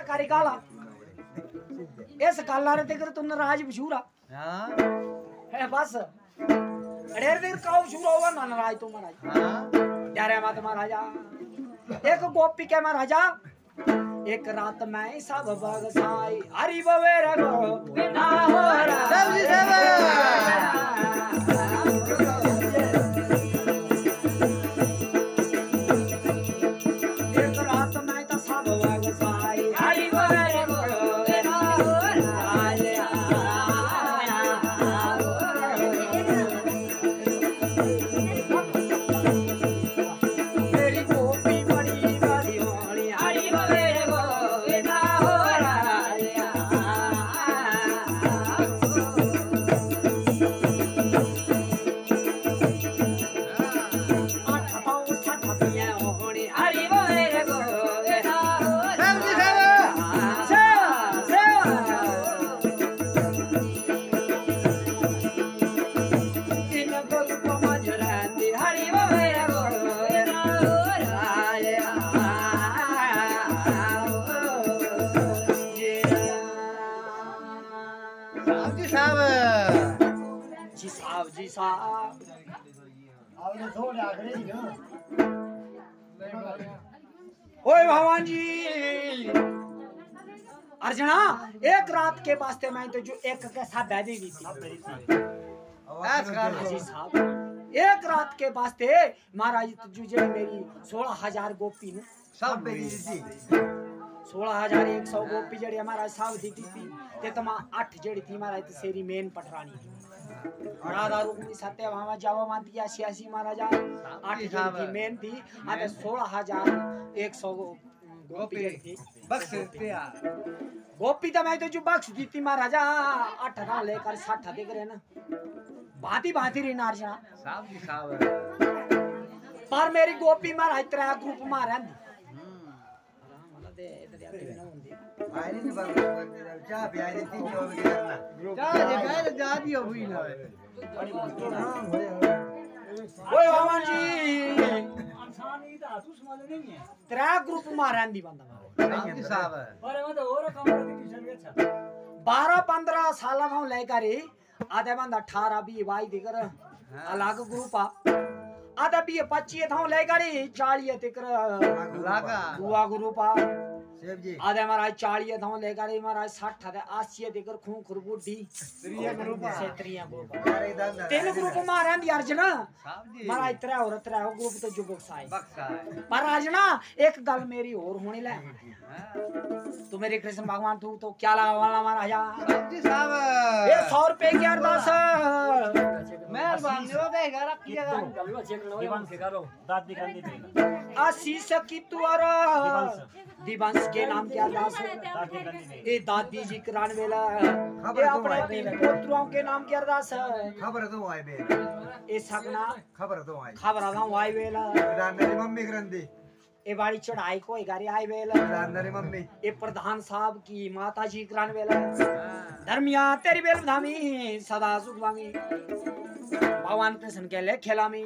कारी काला इस काला रे तेकर तू नाराज बशूरा हां है बस अड़ेर देर काऊ बशूरा होगा ना नाराज तू महाराज हां प्यारे मत महाराजा एक गोपी के महाराजा एक रात में सब बगसाई हरि बवेर गो ना हो एक रात में तो सब बगसाई हरि बवेर गो ना हो मेरी गोपी बड़ी बड़ी वाली हरि बवेर गो ना हो जी साहब आपने थोड़े आखिरी ही ना ओए भगवान जी अर्जुना एक रात के वास्ते मैं तो जो एक के साथ दे दी थी जी साहब एक रात के वास्ते महाराज जो जे मेरी 16,000 गोपी ने सब मेरी थी 16,100 गोपी जड़ी हमारा साव दी थी ते तमा 8 जड़ी थी महाराज सेरी मेन पटरानी थी राधा रुक्मिणी सत्यभामा जावा दिया 86 महाराजा 8 जड़ी थी मेन थी आते 16,100 गोपी जड़ी थी बख्श दिया गोपी तो मैं तो जो बख्श दी थी महाराजा 8 ना लेकर 60 देख रहे ना भांति भांति री नारजा साहब जी साहब पर मेरी गोपी महाराज तेरा ग्रुप मारा दे इधर ना होंदी आईने ने बात चाह भी आई थी जो भी करना चाह जे गाय जा दियो हुई ना ओए भगवान जी इंसानी तो आतु समझ नहीं है तेरा ग्रुप मारा दी बंदा साहब जी साहब पर मैं तो और काम करती ट्यूशन में अच्छा 12-15 साल में लेकर आधे बंदा 18-20 भाई दिकर अलग ग्रुप आ आधा 20-25 था लेकर 40 दिकर लागा हुआ ग्रुप आ सेब जी आधे महाराज 40 था लेकर महाराज 60 थे 80 दिकर खूं खुरबुड्डी त्रिया ग्रुप से त्रिया ग्रुप अरे दादा तीन ग्रुप मारा दी अर्जुना साहब जी महाराज तेरा और तेरा ग्रुप तो जुबक साई बख्शा है पर अर्जुना एक गल मेरी और होने ले तू मेरे कृष्ण भगवान तू तो क्या लगा वाला महाराजा साहब जी साहब ये 100 रुपए की अरदास मेहरबानी हो गए घर रखिएगा दीवान से करो दांत दिखा दे आशीष की तुअर दिवंश के नाम की अरदास दांत दिखा दे ये दादी जी करान वेला ये अपने तीन पुत्रों के नाम की अरदास खबर तो आए बे ये सकना खबर तो आए खबर आवा वाई वेला रांदरी मम्मी करंदी ये बाड़ी चढ़ाई को गाड़ी आई वेला रांदरी मम्मी ये प्रधान साहब की माता जी करान वेला धर्मिया तेरी बेल धामी सदा सुख वामी भगवान कृष्ण के ले खेलामी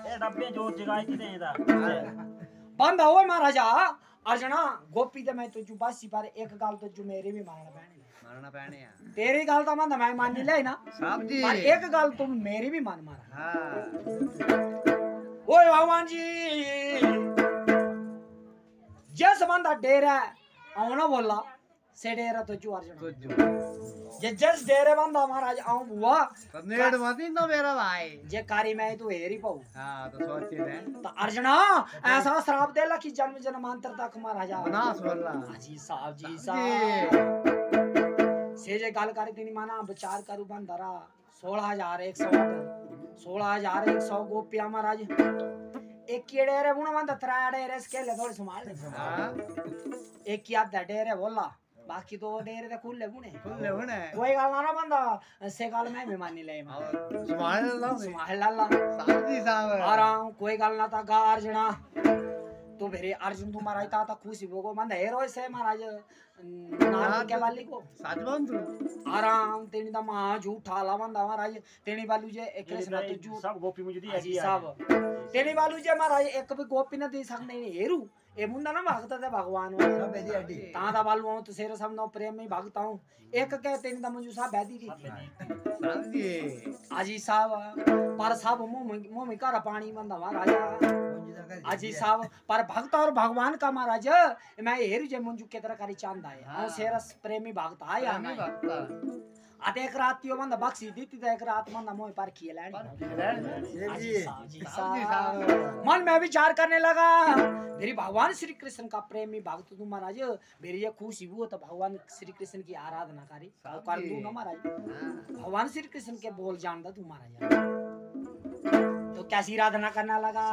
ये डब्बे जो जगाई थी ने दा बंद हो महाराजा अर्जना गोपी ते मैं तुझू बासी पर एक गल तुझू मेरी भी मारना पैनी तेरी गल तो मैं मान ले ना साहब जी पर एक गल तुम मेरी भी मान मारा हां ओए भगवान जी जिस बंदा डेरा आना बोला से डेरा तुझू अर्जना जे जिस डेरे बंदा महाराज आऊं बुआ नेड़ मती ना मेरा भाई जे कारी मैं तू हेरी पाऊ हां तो सोचते हैं तो अर्जना ऐसा श्राप देला कि जन्म जन्मांतर तक महाराजा बनास बोला जी साहब से जे गल करी तीनी माना विचार करू बंदरा 16108 16100 गोपिया महाराज एक केड़े मुना बंदा त्राड़े रे स्केले थोड़ी संभाल हां एक की आधा डेरे बोला बाकी तो डेरे ते खुले बुने होने कोई गल ना बंदा से गल मैं भी मानी ले संभाल ला साहब जी साहब आराम कोई गल ना ता गा अर्जुना तो फिर अर्जुन तू महाराज ता खुशी भोगो बंदा हेरो से महाराज नार के वाली को सच बंधु आराम तेनी दा मां झूठा ला बंदा महाराज तेनी बालू जे एक ना तुझू सब गोपी मुझे दी जी साहब तेनी बालू जे महाराज एक भी गोपी न दे सकने हेरू ए मुंडा ना भगत ते भगवान सब बेदी अड्डी ता दा बालू हूं तो सेरे सामने प्रेम में भगता हूं एक के तेनी दा मुझू साहब बैदी की साहब जी आजी साहब पर साहब मुंह में कर पानी बंदा महाराज आजी साहब पर भक्त और भगवान का महाराज मैं हेरू जे मुंजू के तरह करी चांद आए हां सेरस प्रेमी भक्त आया ना आते एक रात यो बंदा बख्शी दीती तो एक रात बंदा मोह पर किए लैंड जी साहब मन में विचार करने लगा मेरी भगवान श्री कृष्ण का प्रेमी भक्त तू महाराज मेरी ये खुशी हुआ तो भगवान श्री कृष्ण की आराधना करी कर दूंगा महाराज भगवान श्री कृष्ण के बोल जानदा तू महाराज तो कैसी आराधना करना लगा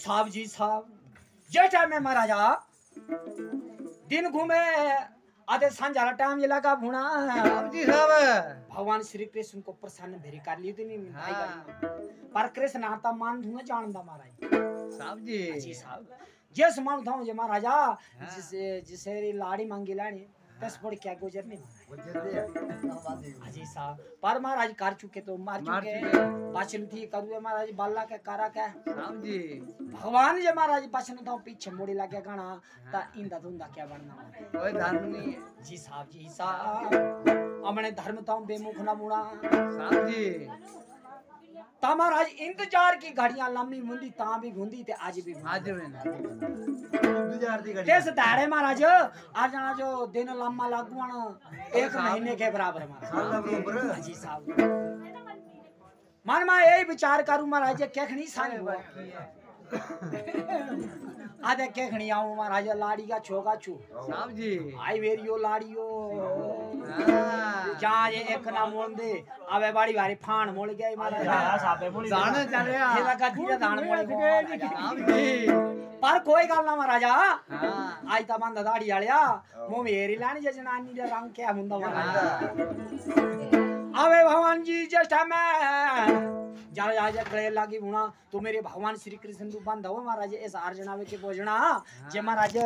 साहब जी साहब जेठा में महाराजा दिन घूमे आधे सांझारा टाइम ये लगा भुना साहब जी साहब भगवान श्री कृष्ण को प्रसन्न भेरी कर ली थी पर कृष्ण आता मान दूंगा जानदा महाराज साहब जी जी साहब जिस मान था मुझे महाराजा जिसे लाड़ी मांगी लानी दस पड़ क्या गुजर नहीं जी साहब पर महाराज कर चुके तो मार चुके पाचन थी करूए महाराज बाला के कारा के साहब जी भगवान जे महाराज पाचन था पीछे मुड़ी लगे गाना ता इंदा धुंदा क्या बनना कोई धर्म नहीं है जी साहब हमने धर्म था बेमुख ना मुड़ा साहब जी ता महाराज इंतजार की घड़ियां लंबी मुंदी ता भी घुंदी ते आज भी आज में इंतजार दी घड़ी तेस दाड़े महाराज आज जना जो दिन लम्मा लागुआन एक महीने के बराबर साल का बराबर महाराज जी साहब मन में यही विचार करूं महाराज केखनी सान हुआ आधे केखनी आऊं महाराज लाड़ी का छोगा छू साहब जी आई वेरियो लाड़ियो हाँ। जहाँ ये एक ना मोड़ दे अबे बड़ी भारी फान मोड़ गया महाराज सापे मुड़ी जाने चले ये लगा धीरे दान मोड़ गया साहब जी पर कोई गल ना महाराजा हाँ आज ता बंदा दाढ़ी आलिया मुंह मेरी लानी जे जनानी दे रंग क्या हुंदा महाराज अबे भगवान जी ज्येष्ठा में जा जा जा गले लागी बुना तो मेरे भगवान श्री कृष्ण तू बंद हो महाराज इस अर्जनावे के भोजना जे महाराज